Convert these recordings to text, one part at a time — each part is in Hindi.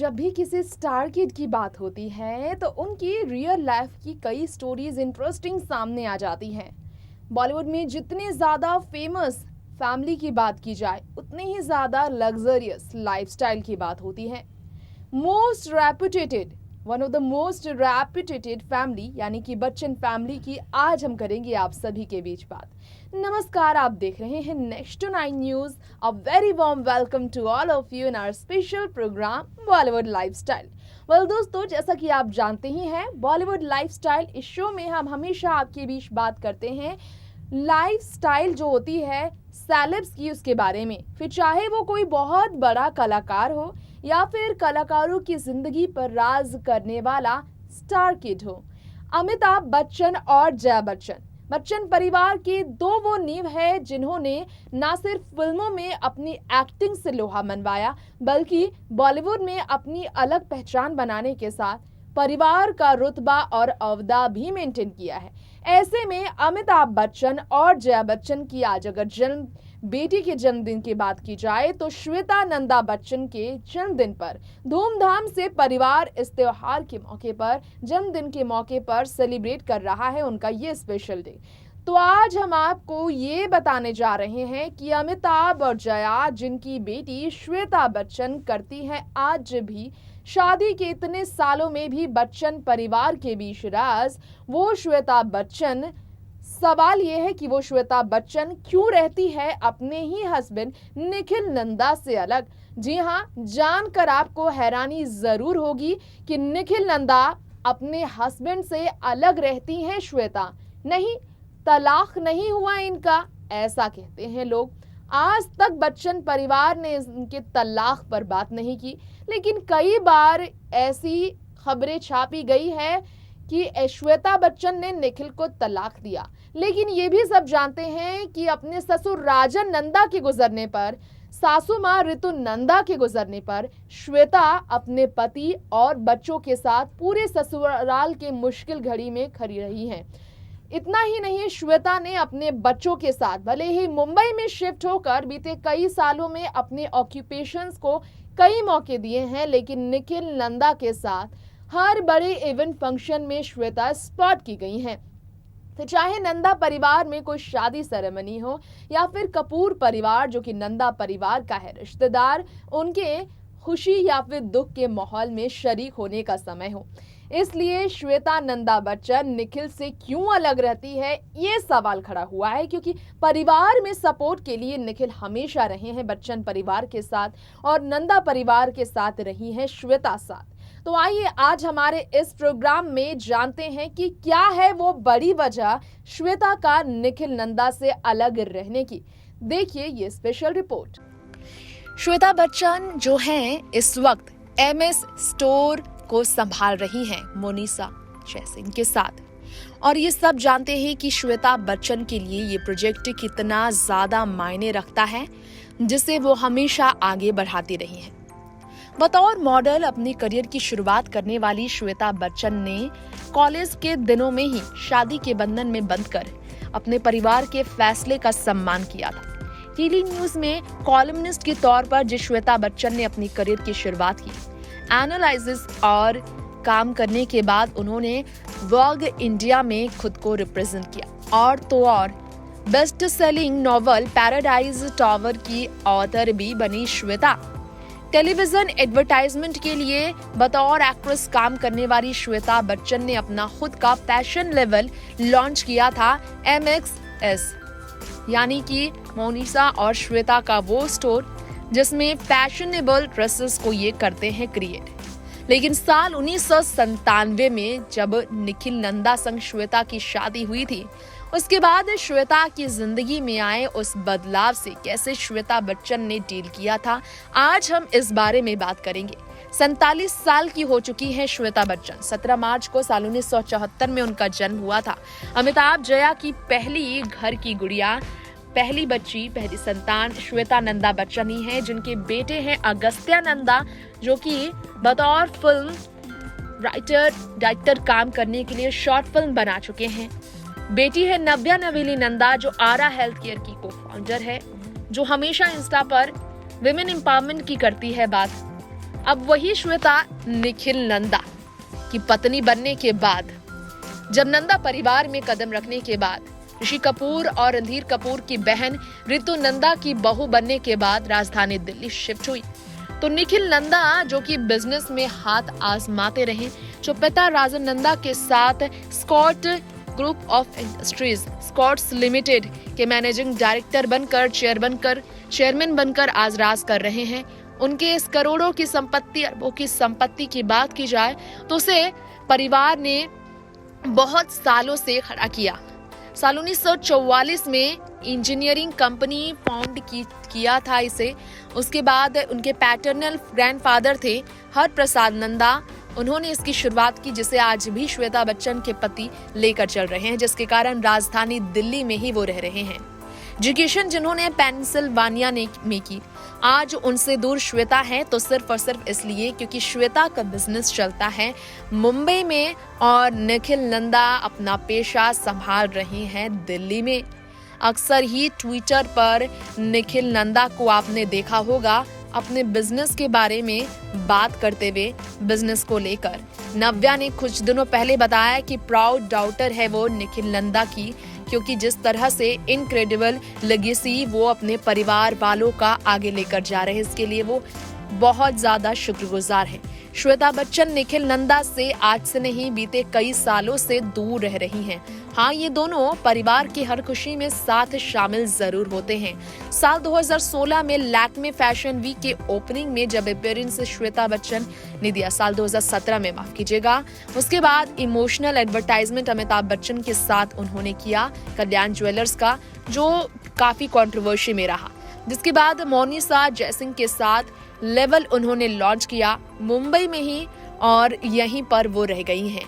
जब भी किसी स्टार किड की बात होती है तो उनकी रियल लाइफ की कई स्टोरीज इंटरेस्टिंग सामने आ जाती हैं। बॉलीवुड में जितने ज़्यादा फेमस फैमिली की बात की जाए उतनी ही ज़्यादा लग्जरियस लाइफस्टाइल की बात होती है। Most reputed one of the most reputed family यानी कि बच्चन फैमिली की आज हम करेंगे आप सभी के बीच बात। नमस्कार, आप देख रहे हैं next to 9 news. A very warm welcome to all of you in our special programme Bollywood lifestyle. Well दोस्तों, जैसा कि आप जानते ही हैं, बॉलीवुड लाइफस्टाइल इस शो में हम हमेशा आपके बीच बात करते हैं लाइफस्टाइल जो होती है सेलेब्स की, उसके बारे में। फिर चाहे वो कोई बहुत बड़ा कलाकार हो या फिर कलाकारों की जिंदगी पर राज करने वाला स्टार किड हो। अमिताभ बच्चन और जया बच्चन बच्चन परिवार के दो वो नींव है जिन्होंने न सिर्फ फिल्मों में अपनी एक्टिंग से लोहा मनवाया बल्कि बॉलीवुड में अपनी अलग पहचान बनाने के साथ परिवार का रुतबा और अहदा भी मेंटेन किया है। ऐसे में अमिताभ बच्चन और जया बच्चन की आज अगर बेटी के जन्मदिन की बात की जाए तो श्वेता नंदा बच्चन के जन्मदिन पर धूमधाम से परिवार इस त्योहार के मौके पर, जन्मदिन के मौके पर सेलिब्रेट कर रहा है उनका ये स्पेशल डे। तो आज हम आपको ये बताने जा रहे हैं कि अमिताभ और जया, जिनकी बेटी श्वेता बच्चन करती है आज भी शादी के इतने सालों में भी बच्चन परिवार के बीच राज, वो श्वेता बच्चन। सवाल यह है कि वो श्वेता बच्चन क्यों रहती है अपने ही हस्बैंड निखिल नंदा से अलग। जी हाँ, जानकर आपको हैरानी जरूर होगी कि निखिल नंदा अपने हस्बैंड से अलग रहती हैं श्वेता। नहीं, तलाक नहीं हुआ इनका, ऐसा कहते हैं लोग। आज तक बच्चन परिवार ने इनके तलाक पर बात नहीं की, लेकिन कई बार ऐसी खबरें छापी गई है कि श्वेता बच्चन ने निखिल को तलाक दिया। लेकिन ये भी सब जानते हैं कि अपने ससुर राजन नंदा के गुजरने पर, सासू माँ ऋतु नंदा के गुजरने पर श्वेता अपने पति और बच्चों के साथ पूरे ससुराल के मुश्किल घड़ी में खड़ी रही हैं। इतना ही नहीं, श्वेता ने अपने बच्चों के साथ भले ही मुंबई में शिफ्ट होकर बीते कई सालों में अपने ऑक्यूपेशंस को कई मौके दिए हैं, लेकिन निखिल नंदा के साथ हर बड़े इवेंट फंक्शन में श्वेता स्पॉट की गई हैं। तो चाहे नंदा परिवार में कोई शादी सेरेमनी हो या फिर कपूर परिवार, जो कि नंदा परिवार का है रिश्तेदार, उनके खुशी या फिर दुख के माहौल में शरीक होने का समय हो। इसलिए श्वेता नंदा बच्चन निखिल से क्यों अलग रहती है, ये सवाल खड़ा हुआ है, क्योंकि परिवार में सपोर्ट के लिए निखिल हमेशा रहे हैं बच्चन परिवार के साथ और नंदा परिवार के साथ रही हैं श्वेता साथ। तो आइए आज हमारे इस प्रोग्राम में जानते हैं कि क्या है वो बड़ी वजह श्वेता का निखिल नंदा से अलग रहने की। देखिए ये स्पेशल रिपोर्ट। श्वेता बच्चन जो हैं इस वक्त एमएस स्टोर को संभाल रही हैं मोनिसा जयसिंह के साथ, और ये सब जानते हैं कि श्वेता बच्चन के लिए ये प्रोजेक्ट कितना ज्यादा मायने रखता है, जिसे वो हमेशा आगे बढ़ाती रही हैं। बतौर मॉडल अपनी करियर की शुरुआत करने वाली श्वेता बच्चन ने कॉलेज के दिनों में ही शादी के बंधन में बंधकर अपने परिवार के फैसले का सम्मान किया था। टीवी न्यूज में कॉलमनिस्ट के तौर पर जिस श्वेता बच्चन ने अपनी करियर की शुरुआत की, एनालिसिस और काम करने के बाद उन्होंने वॉग इंडिया में खुद को रिप्रेजेंट किया, और तो और best selling novel paradise tower की ऑथर भी बनी श्वेता। टेलीविजन एडवर्टाइजमेंट के लिए बतौर एक्ट्रेस काम करने वाली श्वेता बच्चन ने अपना खुद का फैशन लेवल लॉन्च किया था MXS, यानी कि मोनिसा और श्वेता का वो स्टोर जिसमें फैशनेबल ड्रेसेस को ये करते हैं क्रिएट। लेकिन साल 1997 में जब निखिल नंदा संग श्वेता की शादी हुई थी, उसके बाद श्वेता की जिंदगी में आए उस बदलाव से कैसे श्वेता बच्चन ने डील किया था, आज हम इस बारे में बात करेंगे। 47 साल की हो चुकी हैं श्वेता बच्चन। 17 मार्च को साल 1974 में उनका जन्म हुआ था। अमिताभ जया की पहली घर की गुड़िया, पहली बच्ची, पहली संतान श्वेता नंदा बच्चन ही हैं, जिनके बेटे हैं अगस्त्य नंदा, जो कि बतौर फिल्म राइटर डायरेक्टर काम करने के लिए शॉर्ट फिल्म बना चुके हैं। बेटी है नव्या नवेली नंदा, जो आरा हेल्थ केयर की को फाउंडर है, जो हमेशा इंस्टा पर विमेन एम्पावरमेंट की करती है बात। अब वही श्वेता निखिल नंदा की पत्नी बनने के बाद, जब नंदा परिवार में कदम रखने के बाद, ऋषि कपूर और रणधीर कपूर की बहन रितु नंदा की बहू बनने के बाद राजधानी दिल्ली शिफ्ट हुई, तो निखिल नंदा जो कि बिजनेस में हाथ आजमाते रहे, जो पिता राजन नंदा के साथ Scott group of industries Scotts limited के मैनेजिंग डायरेक्टर बनकर चेयरमैन बनकर आज राज कर रहे हैं, उनके इस करोड़ों की संपत्ति, अरबों की संपत्ति की बात की जाए तो उसे परिवार ने बहुत सालों से खड़ा किया। साल 1944 में इंजीनियरिंग कंपनी फाउंड किया था इसे। उसके बाद उनके पैटर्नल ग्रैंडफादर थे हर प्रसाद नंदा, उन्होंने इसकी शुरुआत की, जिसे आज भी श्वेता बच्चन के पति लेकर चल रहे हैं, जिसके कारण राजधानी दिल्ली में ही वो रह रहे हैं। एजुकेशन जिन्होंने पेंसिल्वानिया में की, आज उनसे दूर श्वेता है, तो सिर्फ और सिर्फ इसलिए क्योंकि श्वेता का बिजनेस चलता है मुंबई में और निखिल नंदा अपना पेशा संभाल रहे हैं दिल्ली में। अक्सर ही ट्विटर पर निखिल नंदा को आपने देखा होगा अपने बिजनेस के बारे में बात करते हुए, बिजनेस को लेकर। नव्या ने कुछ दिनों पहले बताया कि प्राउड डाउटर है वो निखिल नंदा की, क्योंकि जिस तरह से इनक्रेडिबल लेगेसी वो अपने परिवार वालों का आगे लेकर जा रहे हैं, इसके लिए वो बहुत ज्यादा शुक्रगुजार है। श्वेता बच्चन निखिल नंदा से आज से नहीं बीते कई सालों से दूर रह रही हैं। हाँ, ये दोनों परिवार की हर खुशी में साथ शामिल जरूर होते हैं। साल 2016 में लैक्मे फैशन वीक के ओपनिंग में जब अपीयरेंस श्वेता बच्चन ने दिया, साल 2017 में, माफ कीजिएगा, उसके बाद इमोशनल एडवर्टाइजमेंट अमिताभ बच्चन के साथ उन्होंने किया कल्याण ज्वेलर्स का, जो काफी कंट्रोवर्सी में रहा। जिसके बाद मोनिसा जयसिंह के साथ लेवल उन्होंने लॉन्च किया मुंबई में ही, और यहीं पर वो रह गई हैं।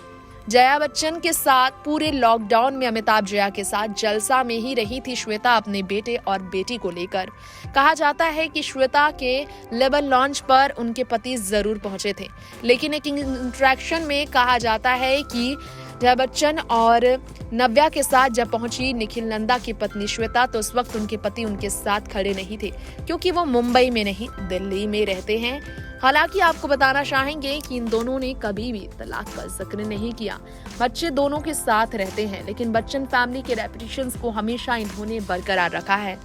जया बच्चन के साथ पूरे लॉकडाउन में अमिताभ जया के साथ जलसा में ही रही थी श्वेता अपने बेटे और बेटी को लेकर। कहा जाता है कि श्वेता के लेवल लॉन्च पर उनके पति जरूर पहुंचे थे, लेकिन एक इंटरेक्शन में कहा जाता है कि जया बच्चन और नव्या के साथ जब पहुंची निखिल नंदा की पत्नी श्वेता, तो उस वक्त उनके पति उनके साथ खड़े नहीं थे, क्योंकि वो मुंबई में नहीं दिल्ली में रहते हैं। हालांकि आपको बताना चाहेंगे कि इन दोनों ने कभी भी तलाक का जिक्र नहीं किया, बच्चे दोनों के साथ रहते हैं, लेकिन बच्चन फैमिली के रेपुटेशन को हमेशा इन्होंने बरकरार रखा है।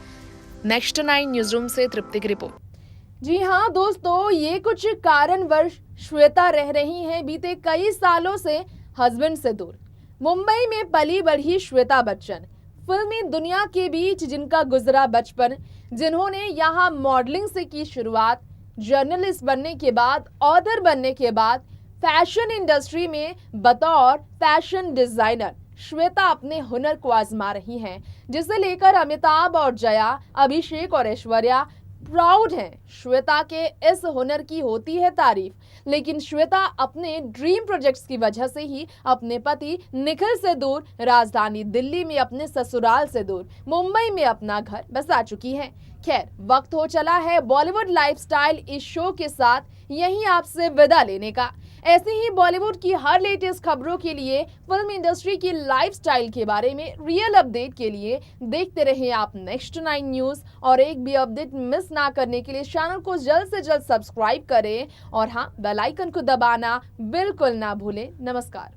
नेक्स्ट 9 न्यूज रूम से तृप्ति की रिपोर्ट। जी हाँ दोस्तों, ये कुछ कारणवश श्वेता रह रही हैं बीते कई सालों से हस्बैंड से दूर। मुंबई में पली बढ़ी श्वेता बच्चन, फिल्मी दुनिया के बीच जिनका गुजरा बचपन, जिन्होंने यहाँ मॉडलिंग से की शुरुआत, जर्नलिस्ट बनने के बाद, ऑथर बनने के बाद, फैशन इंडस्ट्री में बतौर फैशन डिजाइनर श्वेता अपने हुनर को आजमा रही हैं, जिसे लेकर अमिताभ और जया, अभिषेक और ऐश्वर्या प्राउड हैं। श्वेता के इस हुनर की होती है तारीफ, लेकिन श्वेता अपने ड्रीम प्रोजेक्ट्स की वजह से ही अपने पति निखिल से दूर, राजधानी दिल्ली में अपने ससुराल से दूर, मुंबई में अपना घर बसा चुकी हैं। खैर, वक्त हो चला है बॉलीवुड लाइफस्टाइल इस शो के साथ यहीं आपसे विदा लेने का। ऐसे ही बॉलीवुड की हर लेटेस्ट खबरों के लिए, फिल्म इंडस्ट्री की लाइफस्टाइल के बारे में रियल अपडेट के लिए देखते रहें आप नेक्स्ट 9 न्यूज, और एक भी अपडेट मिस ना करने के लिए चैनल को जल्द से जल्द सब्सक्राइब करें, और हाँ, बेल आइकन को दबाना बिल्कुल ना भूलें। नमस्कार।